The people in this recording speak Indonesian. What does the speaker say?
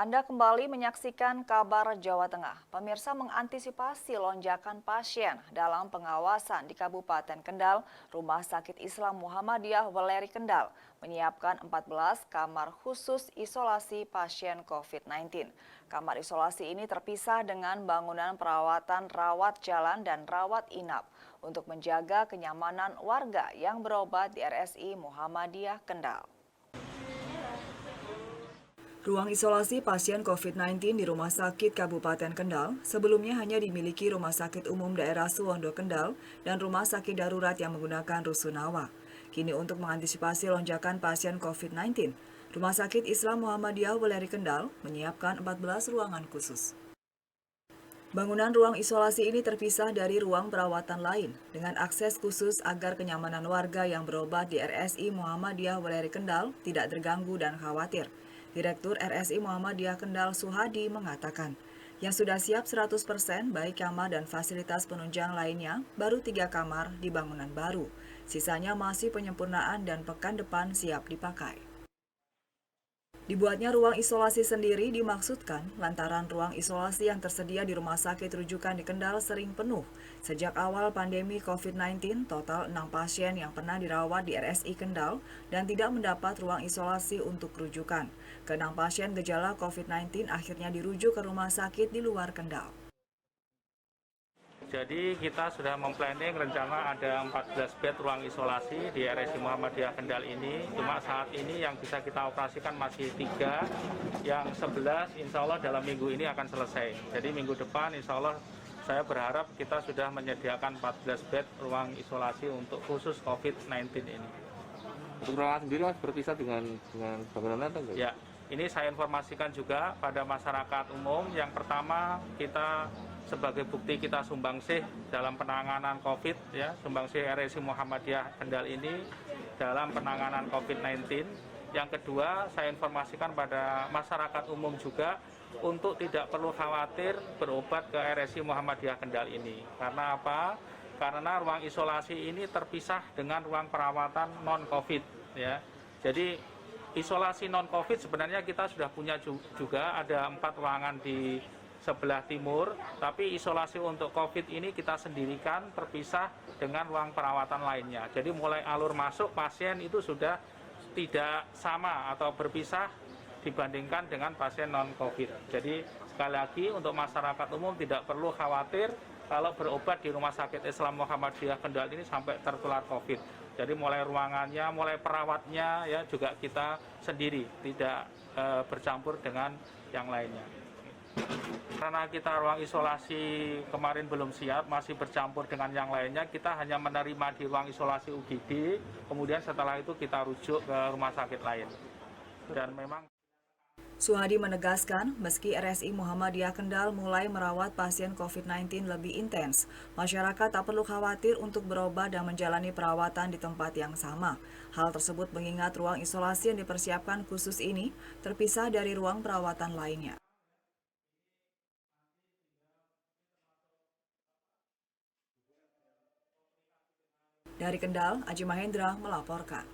Anda kembali menyaksikan Kabar Jawa Tengah. Pemirsa mengantisipasi lonjakan pasien dalam pengawasan di Kabupaten Kendal, Rumah Sakit Islam Muhammadiyah Weleri Kendal menyiapkan 14 kamar khusus isolasi pasien COVID-19. Kamar isolasi ini terpisah dengan bangunan perawatan rawat jalan dan rawat inap untuk menjaga kenyamanan warga yang berobat di RSI Muhammadiyah Kendal. Ruang isolasi pasien COVID-19 di Rumah Sakit Kabupaten Kendal sebelumnya hanya dimiliki Rumah Sakit Umum Daerah Suwondo Kendal dan Rumah Sakit Darurat yang menggunakan rusunawa. Kini untuk mengantisipasi lonjakan pasien COVID-19, Rumah Sakit Islam Muhammadiyah Weleri Kendal menyiapkan 14 ruangan khusus. Bangunan ruang isolasi ini terpisah dari ruang perawatan lain dengan akses khusus agar kenyamanan warga yang berobat di RSI Muhammadiyah Weleri Kendal tidak terganggu dan khawatir. Direktur RSI Muhammadiyah Kendal Suhadi mengatakan, yang sudah siap 100% baik kamar dan fasilitas penunjang lainnya baru 3 kamar di bangunan baru. Sisanya masih penyempurnaan dan pekan depan siap dipakai. Dibuatnya ruang isolasi sendiri dimaksudkan lantaran ruang isolasi yang tersedia di rumah sakit rujukan di Kendal sering penuh. Sejak awal pandemi COVID-19, total 6 pasien yang pernah dirawat di RSI Kendal dan tidak mendapat ruang isolasi untuk rujukan. Ke-6 pasien gejala COVID-19 akhirnya dirujuk ke rumah sakit di luar Kendal. Jadi kita sudah memplanning rencana ada 14 bed ruang isolasi di RSI Muhammadiyah Kendal ini. Cuma saat ini yang bisa kita operasikan masih 3, yang 11 insya Allah dalam minggu ini akan selesai. Jadi minggu depan insya Allah saya berharap kita sudah menyediakan 14 bed ruang isolasi untuk khusus COVID-19 ini. Untuk ruangan sendiri mas berpisah dengan bangunan atau enggak? Ya, ini saya informasikan juga pada masyarakat umum. Yang pertama, kita sebagai bukti kita sumbangsih dalam penanganan COVID, ya, sumbangsih RSI Muhammadiyah Kendal ini dalam penanganan COVID-19. Yang kedua, saya informasikan pada masyarakat umum juga untuk tidak perlu khawatir berobat ke RSI Muhammadiyah Kendal ini. Karena apa? Karena ruang isolasi ini terpisah dengan ruang perawatan non-COVID, ya. Jadi isolasi non-COVID sebenarnya kita sudah punya juga, ada 4 ruangan di sebelah timur, tapi isolasi untuk COVID ini kita sendirikan terpisah dengan ruang perawatan lainnya. Jadi mulai alur masuk pasien itu sudah tidak sama atau berpisah dibandingkan dengan pasien non-COVID. Jadi sekali lagi untuk masyarakat umum tidak perlu khawatir kalau berobat di Rumah Sakit Islam Muhammadiyah Kendal ini sampai tertular COVID. Jadi mulai ruangannya, mulai perawatnya ya juga kita sendiri, tidak bercampur dengan yang lainnya. Karena kita ruang isolasi kemarin belum siap, masih bercampur dengan yang lainnya, kita hanya menerima di ruang isolasi UGD, kemudian setelah itu kita rujuk ke rumah sakit lain. Dan memang Suhadi menegaskan, meski RSI Muhammadiyah Kendal mulai merawat pasien COVID-19 lebih intens, masyarakat tak perlu khawatir untuk berobat dan menjalani perawatan di tempat yang sama. Hal tersebut mengingat ruang isolasi yang dipersiapkan khusus ini terpisah dari ruang perawatan lainnya. Dari Kendal, Aji Mahendra melaporkan.